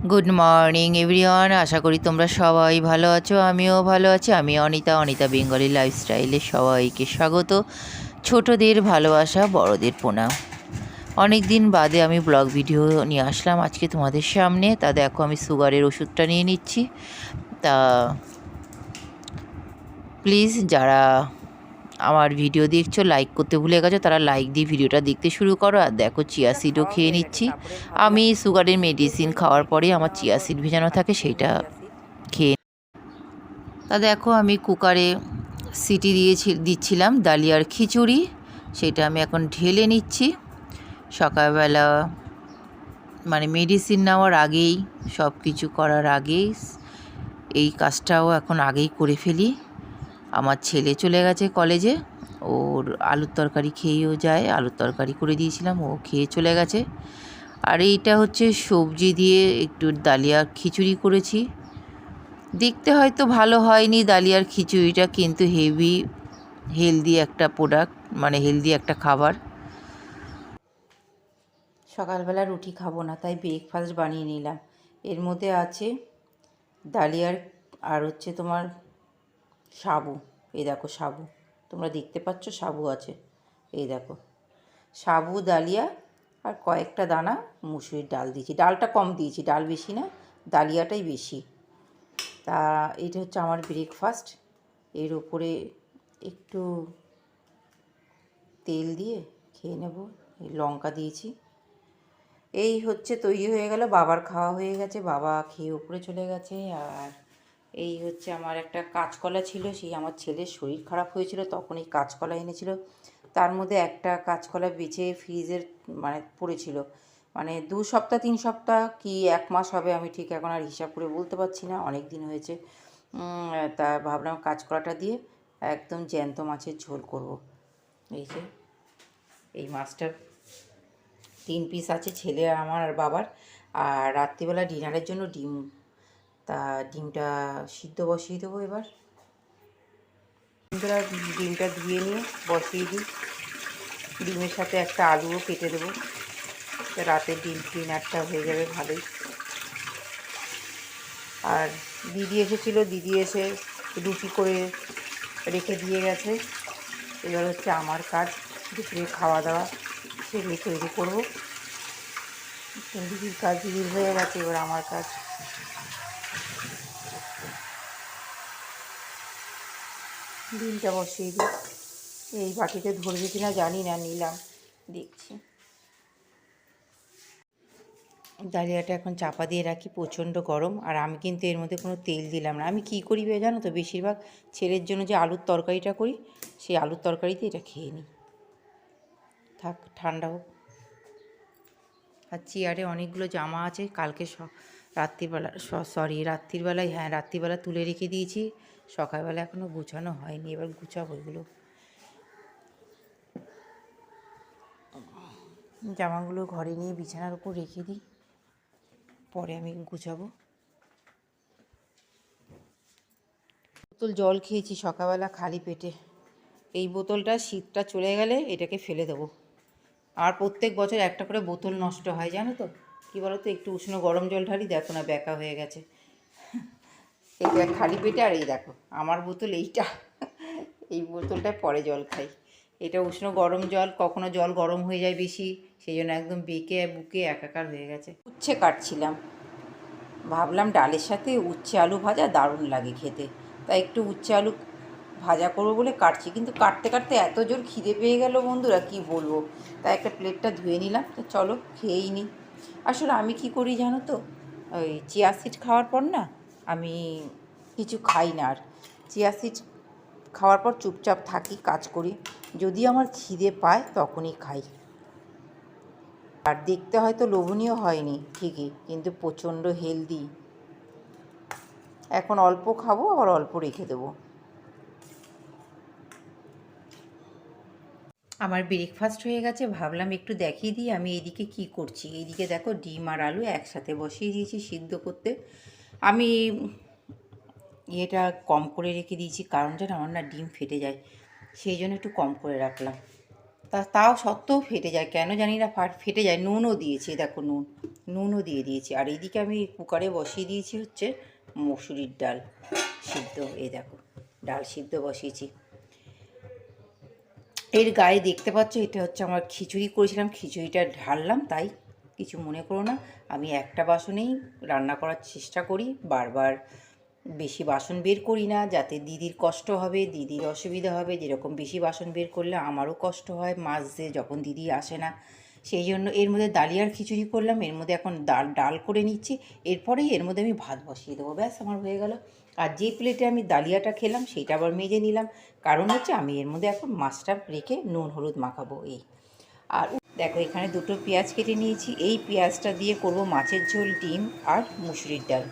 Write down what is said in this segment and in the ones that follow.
Good morning everyone, আশা করি তোমরা সবাই ভালো আছো। আমিও ভালো আছি। আমি অনিতা বেঙ্গলি লাইফস্টাইলে সবাইকে স্বাগত। ছোটদের ভালোবাসা, বড়দের প্রণাম। অনেক দিন বাদে আমি ব্লগ ভিডিও নিয়ে আসলাম আজকে তোমাদের সামনে। তা দেখো, আমি সুগারের ওষুধটা নিয়ে নিচ্ছি। তা প্লিজ যারা আমার ভিডিও দেখছো, লাইক করতে ভুলে গেছো, তারা লাইক দিয়ে ভিডিওটা দেখতে শুরু করো। আর দেখো, চিয়া সিডও খেয়ে নিচ্ছি। আমি সুগারের মেডিসিন খাওয়ার পরে আমার চিয়া সিড ভেজানো থাকে, সেইটা খেয়ে। তা দেখো, আমি কুকারে সিটি দিচ্ছিলাম ডালিয়ার খিচুড়ি, সেটা আমি এখন ঢেলে নিচ্ছি। সকালবেলা মানে মেডিসিন নেওয়ার আগেই, সব কিছু করার আগেই এই কাজটাও এখন আগেই করে ফেলি। আমার ছেলে চলে গেছে কলেজে, ওর আলুর তরকারি খেয়েও যায়। আলুর তরকারি করে দিয়েছিলাম, ও খেয়ে চলে গেছে। আর এইটা হচ্ছে সবজি দিয়ে একটু ডালিয়া খিচুড়ি করেছি। দেখতে হয়তো ভালো হয়নি ডালিয়ার খিচুড়িটা, কিন্তু হেভি হেলদি একটা প্রোডাক্ট, মানে হেলদি একটা খাবার। সকালবেলা রুটি খাবো না, তাই ব্রেকফাস্ট বানিয়ে নিলাম। এর মধ্যে আছে ডালিয়ার, আর হচ্ছে তোমার সাবু। এই দেখো সাবু, তোমরা দেখতে পাচ্ছ সাবু আছে। এই দেখো সাবু, ডালিয়া আর কয়েকটা দানা মুসুরির ডাল দিয়েছি। ডালটা কম দিয়েছি, ডাল বেশি না, ডালিয়াটাই বেশি। তা এটা হচ্ছে আমার ব্রেকফাস্ট। এর উপরে একটু তেল দিয়ে খেয়ে নেব। লঙ্কা দিয়েছি। এই হচ্ছে তৈরি হয়ে গেল। বাবার খাওয়া হয়ে গেছে, বাবা খেয়ে উপরে চলে গেছে। আর এই হচ্ছে আমার একটা কাঁচকলা ছিল, সেই আমার ছেলের শরীর খারাপ হয়েছিল, তখন এই কাঁচকলা এনেছিল। তার মধ্যে একটা কাঁচকলা বেঁচে ফ্রিজের মানে পড়েছিল, মানে 2 সপ্তাহ 3 সপ্তাহ কি 1 মাস হবে, আমি ঠিক এখন আর হিসাব করে বলতে পারছি না, অনেক দিন হয়েছে। তা ভাবলাম কাঁচকলাটা দিয়ে একদম জ্যান্ত মাছের ঝোল করব। এই যে এই মাছটা 3 পিস আছে, ছেলে আমার আর বাবার। আর রাত্রিবেলা ডিনারের জন্য ডিম, তা ডিমটা সিদ্ধ বসিয়ে দেবো এবার। ডিমটা ধুয়ে নিয়ে বসিয়ে দিই। ডিমের সাথে একটা আলুও কেটে দেবো, রাতের ডিনারটা হয়ে যাবে ভালোই। আর দিদি এসেছিলো, দিদি এসে রুটি করে রেখে দিয়ে গেছে। এবার হচ্ছে আমার কাজ, দুপুরে খাওয়া দাওয়া সেগুলো তৈরি করবো। দিদির কাজ দিদির হয়ে গেছে, এবার আমার কাজ। ডিমটা বসিয়ে দিই। এই বাটিতে ধরবে কিনা জানি না, নিলাম, দেখছি। ডালিয়াটা এখন চাপা দিয়ে রাখি, প্রচণ্ড গরম। আর আমি কিন্তু এর মধ্যে কোনো তেল দিলাম না। আমি কী করি জানো তো, বেশিরভাগ ছেলের জন্য যে আলুর তরকারিটা করি, সেই আলুর তরকারিতে এটা খেয়ে নিই, থাক ঠান্ডা হোক। আর চেয়ারে অনেকগুলো জামা আছে, কালকে রাত্রিবেলায়, হ্যাঁ রাত্রিবেলা তুলে রেখে দিয়েছি। সকালবেলা এখনও গুছানো হয়নি, এবার গুছাবো এগুলো। জামাগুলো ঘরে নিয়ে বিছানার উপর রেখে দিই, পরে আমি গুছাবো। বোতল জল খেয়েছি সকালবেলা খালি পেটে। এই বোতলটা শীতটা চলে গেলে এটাকে ফেলে দেবো। আর প্রত্যেক বছর একটা করে বোতল নষ্ট হয় জানো তো। কী বলো তো, একটু উষ্ণ গরম জল ঢালি, দেখো না ব্যাকা হয়ে গেছে। এটা খালি পেটে। আর এই দেখো আমার বোতল এইটা, এই বোতলটায় পরে জল খাই। এটা উষ্ণ গরম জল, কখনো জল গরম হয়ে যায় বেশি, সেই জন্য একদম বেঁকে বুকে একাকার হয়ে গেছে। উচ্ছে কাটছিলাম, ভাবলাম ডালের সাথে উচ্ছে আলু ভাজা দারুণ লাগে খেতে, তাই একটু উচ্ছে আলু ভাজা করবো বলে কাটছি। কিন্তু কাটতে কাটতে এত জোর খিদে পেয়ে গেল বন্ধুরা, কি বলবো। তাই একটা প্লেটটা ধুয়ে নিলাম, তো চলো খেয়েই নিই। আসলে আমি কি করি জানো তো, ওই চিয়া সিড খাওয়ার পর না আমি কিছু খাই না। আর চিয়া সিড খাওয়ার পর চুপচাপ থাকি, কাজ করি। যদি আমার খিদে পায় তখনই খাই। আর দেখতে হয়তো লোভনীয় হয়নি ঠিকই, কিন্তু প্রচণ্ড হেলদি। এখন অল্প খাবো, আবার অল্প রেখে দেবো। আমার ব্রেকফাস্ট হয়ে গেছে, ভাবলাম একটু দেখিয়ে দিই আমি এইদিকে কি করছি। এইদিকে দেখো ডিম আর আলু একসাথে বসিয়ে দিয়েছি সিদ্ধ করতে। আমি এটা কম করে রেখে দিয়েছি, কারণ যেন আমার না ডিম ফেটে যায়, সেই জন্য একটু কম করে রাখলাম। তাও সত্ত্বেও ফেটে যায়, কেন জানি না ফেটে যায়। নুনও দিয়েছি, দেখো নুনও দিয়ে দিয়েছি। আর এইদিকে আমি কুকারে বসিয়ে দিয়েছি হচ্ছে মসুরির ডাল সিদ্ধ। এই দেখো ডাল সিদ্ধ বসিয়েছি। এর গায়ে দেখতে পাচ্ছ এটা হচ্ছে আমার খিচুড়ি করেছিলাম, খিচুড়িটা ঢাললাম, তাই কিছু মনে করো না। আমি একটা বাসনেই রান্না করার চেষ্টা করি, বারবার বেশি বাসন বের করি না, যাতে দিদির কষ্ট হবে, দিদির অসুবিধা হবে। যেরকম বেশি বাসন বের করলে আমারও কষ্ট হয় মাজতে যখন দিদি আসে না, সেই জন্য এর মধ্যে ডালিয়ার খিচুড়ি করলাম। এর মধ্যে এখন ডাল করে নিচ্ছি, এরপরেই এর মধ্যে আমি ভাত বসিয়ে দেবো, ব্যাস আমার হয়ে গেল। আর যে প্লেটে আমি ডালিয়াটা খেলাম সেইটা আবার মেজে নিলাম, কারণ হচ্ছে আমি এর মধ্যে এখন মাছটা রেখে নুন হলুদ মাখাবো এই। আর দেখো এখানে দুটো পেঁয়াজ কেটে নিয়েছি, এই পেঁয়াজটা দিয়ে করব মাছের ঝোল, ডিম আর মুসুরির ডাল।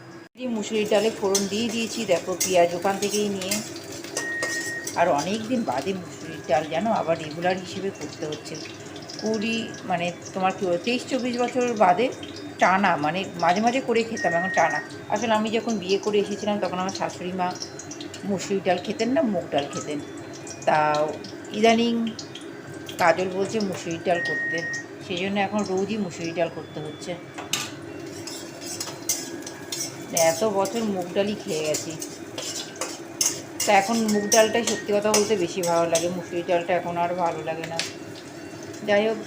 মুসুরির ডালে ফোড়ন দিয়ে দিয়েছি, দেখো পেঁয়াজ ওখান থেকেই নিয়ে। আর অনেক দিন বাদে মুসুরির ডাল যেন আবার রেগুলার হিসেবে করতে হচ্ছে। মানে তোমার 23-24 বছর বাদে টানা, মানে মাঝে মাঝে করে খেতাম, এখন টানা। আসলে আমি যখন বিয়ে করে এসেছিলাম তখন আমার শাশুড়ি মা মুসুরির ডাল খেতেন না, মুগ ডাল খেতেন। তা ইদানিং কাজল বলছে মুসুরির ডাল করতে, সেই জন্য এখন রোজই মুসুরির ডাল করতে হচ্ছে। এত বছর মুগ ডালই খেয়ে গেছি, তা এখন মুগ ডালটাই সত্যি কথা বলতে বেশি ভালো লাগে, মুসুরির ডালটা এখন আর ভালো লাগে না। যাই হোক,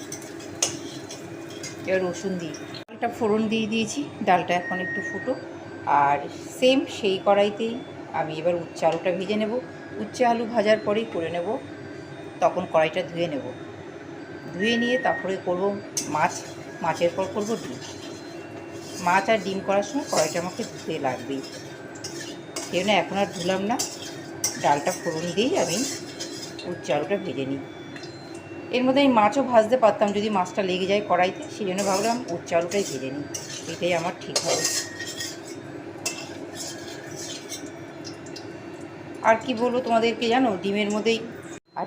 এবার রসুন দিই, ডালটা ফোড়ন দিয়ে দিয়েছি, ডালটা এখন একটু ফুটো। আর সেম সেই কড়াইতেই আমি এবার উচ্ছে আলুটা ভেজে নেব। উচ্ছে আলু ভাজার পরেই করে নেব, তখন কড়াইটা ধুয়ে নেব। ধুয়ে নিয়ে তারপরে করব মাছের পর করব ডিম। মাছ আর ডিম করার সময় কড়াইটা আমাকে ধুতে লাগবেই, সেই জন্য এখন আর ধুলাম না। ডালটা ফোড়ন দিয়েই আমি উচ্ছে আলুটা ভেজে নিই। এর মধ্যে আমি মাছও ভাজতে পারতাম যদি মাছটা লেগে যায় কড়াইতে, সেই জন্য ভাবলাম উচ্ছে আলুটাই ভেজে নিই, এটাই আমার ঠিক হবে। আর কি বলবো তোমাদেরকে জানো,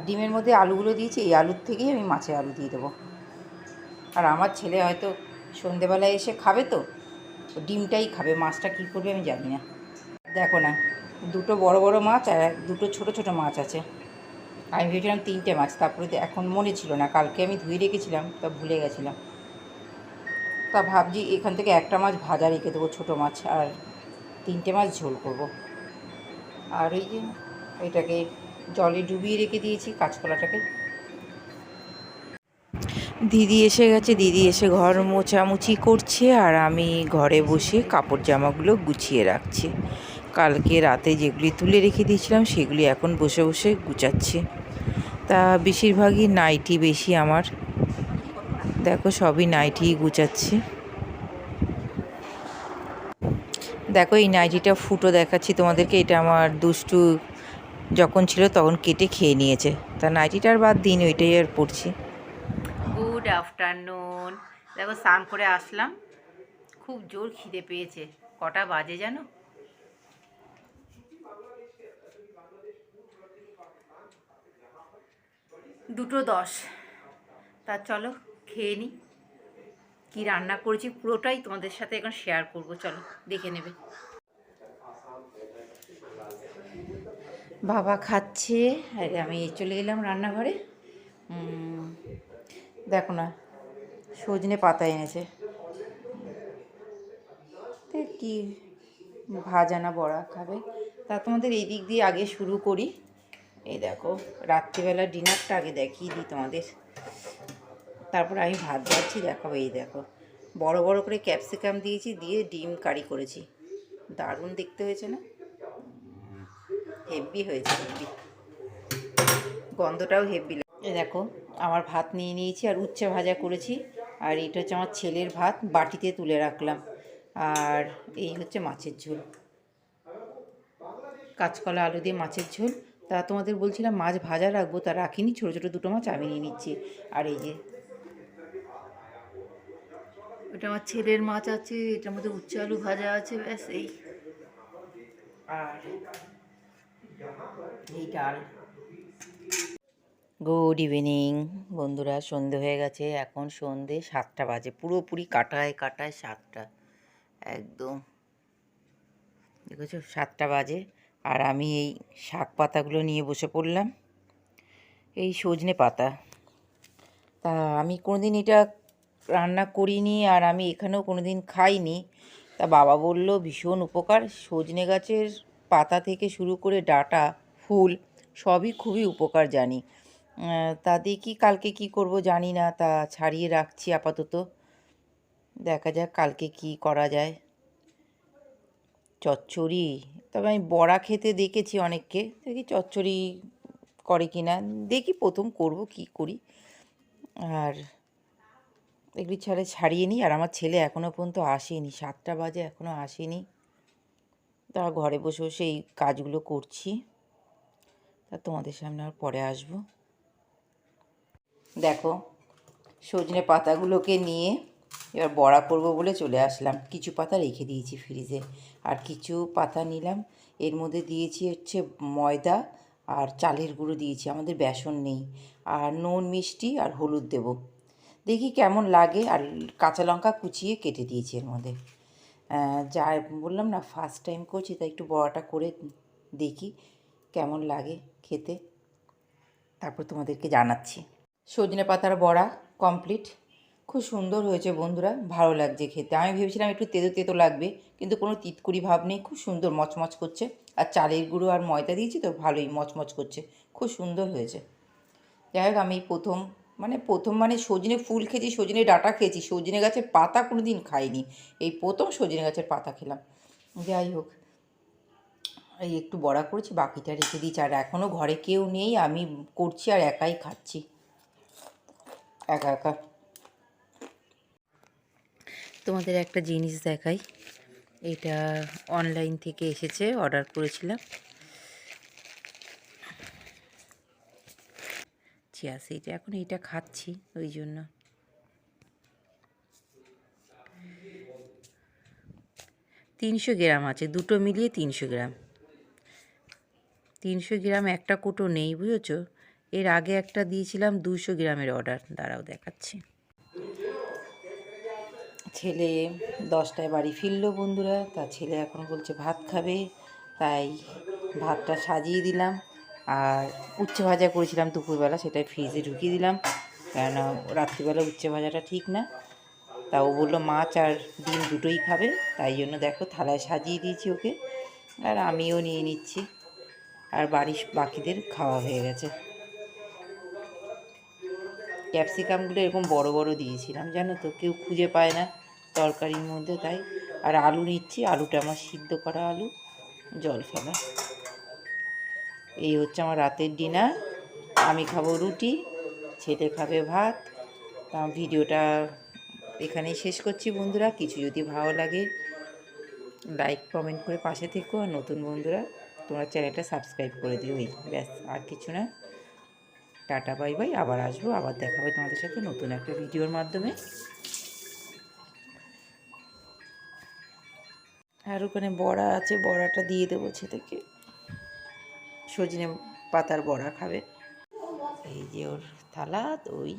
ডিমের মধ্যে আলুগুলো দিয়েছি, এই আলুর থেকেই আমি মাছের আলু দিয়ে দেবো। আর আমার ছেলে হয়তো সন্ধেবেলায় এসে খাবে, তো ডিমটাই খাবে, মাছটা কী করবে আমি জানি না। দেখো না, দুটো বড় বড় মাছ আর দুটো ছোট ছোট মাছ আছে। আমি ভেবেছিলাম 3টে মাছ, তারপরে এখন মনে ছিল না, কালকে আমি ধুয়ে রেখেছিলাম, তা ভুলে গেছিলাম। তা ভাবছি এখান থেকে একটা মাছ ভাজা রেখে দেবো, ছোটো মাছ, আর 3টে মাছ ঝোল করব। আর ওই যে এটাকে জলে ডুবিয়ে রেখে দিয়েছি কাঁচকলাটাকে। দিদি এসে গেছে, দিদি এসে ঘর মোছামুছি করছে, আর আমি ঘরে বসে কাপড় জামাগুলো গুছিয়ে রাখছি। কালকে রাতে যেগুলি তুলে রেখে দিয়েছিলাম সেগুলি এখন বসে বসে গুছাচ্ছি। তা বেশিরভাগই নাইটি বেশি আমার, দেখো সবই নাইটিই গুছাচ্ছি। দেখো এই নাইটিটা ফুটো দেখাচ্ছি তোমাদেরকে, এটা আমার দুষ্টু যখন ছিল তখন কেটে খেয়ে নিয়েছে, তা নাইটিটার বাদ দিন, ওইটাই আর পড়ছি। Good afternoon. দেখো স্নান করে আসলাম, খুব জোর খিদে পেয়েছে। কটা বাজে জানো? 2:10। তা চলো খেয়ে নিই। কী রান্না করেছি পুরোটাই তোমাদের সাথে এখন শেয়ার করব, চলো দেখে নেবে। বাবা খাচ্ছে আর আমি চলে এলাম রান্নাঘরে। দেখো না, সজনে পাতা এনেছে, কি ভাজা না বড়া খাবে, তা তোমাদের এই দিক দিয়ে আগে শুরু করি। এই দেখো রাত্রিবেলা ডিনারটা আগে দেখিয়ে দিই তোমাদের, তারপর আমি ভাত বাড়ছি দেখাবো। এই দেখো বড় বড় করে ক্যাপসিকাম দিয়েছি, দিয়ে ডিম কারি করেছি, দারুণ দেখতে হয়েছে না? হেভি হয়েছে, হেভি, গন্ধটাও হেভি। এই দেখো আমার ভাত নিয়ে নিয়েছি, আর উচ্ছে ভাজা করেছি, আর এটা হচ্ছে আমার ছেলের ভাত, বাটিতে তুলে রাখলাম। আর এই হচ্ছে মাছের ঝোল, কাঁচকলা আলু দিয়ে মাছের ঝোল। তা তোমাদের বলছিলাম মাছ ভাজা রাখবো, তা রাখিনি, ছোটো ছোটো দুটো মাছ আমি নিয়ে নিচ্ছি। আর এই যে ওটা আমার ছেলের মাছ আছে, এটার মধ্যে উচ্ছে আলু ভাজা আছে, ব্যাস এই। আর এই ডাল। গুড ইভিনিং বন্ধুরা, সন্ধে হয়ে গেছে, এখন সন্ধে 7টা বাজে, পুরোপুরি কাটায় কাটায় 7টা একদম, দেখেছো 7টা বাজে। আর আমি এই শাক পাতাগুলো নিয়ে বসে পড়লাম, এই সজনে পাতা। তা আমি কোনোদিন এটা রান্না করিনি আর আমি এখানেও কোনো দিন খাইনি। তা বাবা বলল ভীষণ উপকার, সজনে গাছের পাতা থেকে শুরু করে ডাঁটা, ফুল সবই খুবই উপকার জানি। তা দেখি কালকে কি করব জানি না, তা ছাড়িয়ে রাখছি আপাতত, দেখা যাক কালকে কি করা যায়। চচ্চড়ি, তবে আমি বড়া খেতে দেখেছি অনেককে, দেখি চচ্চড়ি করে কি না, দেখি প্রথম করব কি করি। আর এগুলি ছাড়িয়ে নিই। আর আমার ছেলে এখনও পর্যন্ত আসেনি, 7টা বাজে এখনও আসেনি। তা ঘরে বসে বসে এই কাজগুলো করছি। তা তোমাদের সামনে আর পরে আসবো। দেখো সজনে পাতাগুলোকে নিয়ে এবার বড়া করব বলে চলে আসলাম। কিছু পাতা রেখে দিয়েছি ফ্রিজে, আর কিছু পাতা নিলাম। এর মধ্যে দিয়েছি হচ্ছে ময়দা আর চালের গুঁড়ো দিয়েছি, আমাদের বেসন নেই। আর নুন, মিষ্টি আর হলুদ দেব, দেখি কেমন লাগে। আর কাঁচা লঙ্কা কুচিয়ে কেটে দিয়েছি এর মধ্যে। যা বললাম না, ফার্স্ট টাইম করছি, তাই একটু বড়াটা করে দেখি কেমন লাগে খেতে, তারপর তোমাদেরকে জানাচ্ছি। সজনে পাতার বড়া কমপ্লিট, খুব সুন্দর হয়েছে বন্ধুরা, ভালো লাগছে খেতে। আমি ভেবেছিলাম একটু তেতো তেতো লাগবে, কিন্তু কোনো তিতকুড়ি ভাব নেই, খুব সুন্দর মচমচ করছে। আর চালের গুঁড়ো আর ময়দা দিয়েছি তো ভালোই মচমচ করছে, খুব সুন্দর হয়েছে। যাই হোক, আমি প্রথম সজনে ফুল খেয়েছি, সজনে ডাঁটা খেয়েছি, সজনে গাছের পাতা কোনো দিন খাইনি, এই প্রথম সজনে গাছের পাতা খেলাম। যাই হোক, এই একটু বড়া করেছি, বাকিটা রেখে দিয়েছি। আর এখনও ঘরে কেউ নেই, আমি করছি আর একাই খাচ্ছি, একা একা। তোমাদের একটা জিনিস দেখাই, এটা অনলাইন থেকে এসেছে, অর্ডার করেছিলাম। চিয়া সিড, এখন এইটা খাচ্ছি, ওই জন্য। 300 গ্রাম আছে, দুটো মিলিয়ে 300 গ্রাম। 300 গ্রাম একটা কোটো নেই, বুঝেছো। এর আগে একটা দিয়েছিলাম 200 গ্রামের অর্ডার, দাঁড়াও দেখাচ্ছি। ছেলে 10টায় বাড়ি ফিরলো বন্ধুরা, তা ছেলে এখন বলছে ভাত খাবে, তাই ভাতটা সাজিয়ে দিলাম। আর উচ্ছে ভাজা করেছিলাম দুপুরবেলা, সেটাই ফ্রিজে ঢুকিয়ে দিলাম, কেননা রাত্রিবেলা উচ্ছে ভাজাটা ঠিক না। তা ও বললো মাছ আর ডিম দুটোই খাবে, তাই জন্য দেখো থালায় সাজিয়ে দিয়েছি ওকে, আর আমিও নিয়ে নিচ্ছি। আর বাড়ির বাকিদের খাওয়া হয়ে গেছে। ক্যাপসিকামগুলো এরকম বড় বড় দিয়েছিলাম, জানো তো, কেউ খুঁজে পায় না তরকারির মধ্যে, তাই। আর আলু নিচ্ছি, আলুটা আমার সিদ্ধ করা আলু, জল ফেলা। এই হচ্ছে আমার রাতের ডিনার। আমি খাবো রুটি, ছেলে খাবে ভাত। তা ভিডিওটা এখানেই শেষ করছি বন্ধুরা। কিছু যদি ভালো লাগে লাইক কমেন্ট করে পাশে থেকো, আর নতুন বন্ধুরা তোমরা চ্যানেলটা সাবস্ক্রাইব করে দিও। এই ব্যাস, আর কিছু না। টাটা বাই বাই, আবার আসবো, আবার দেখা হবে তোমাদের সাথে নতুন একটা ভিডিওর মাধ্যমে। আর ওখানে বড়া আছে, বড়াটা দিয়ে দেবো ছেলেকে, সজনে পাতার বড়া খাবে। এই যে ওর থালা, ওই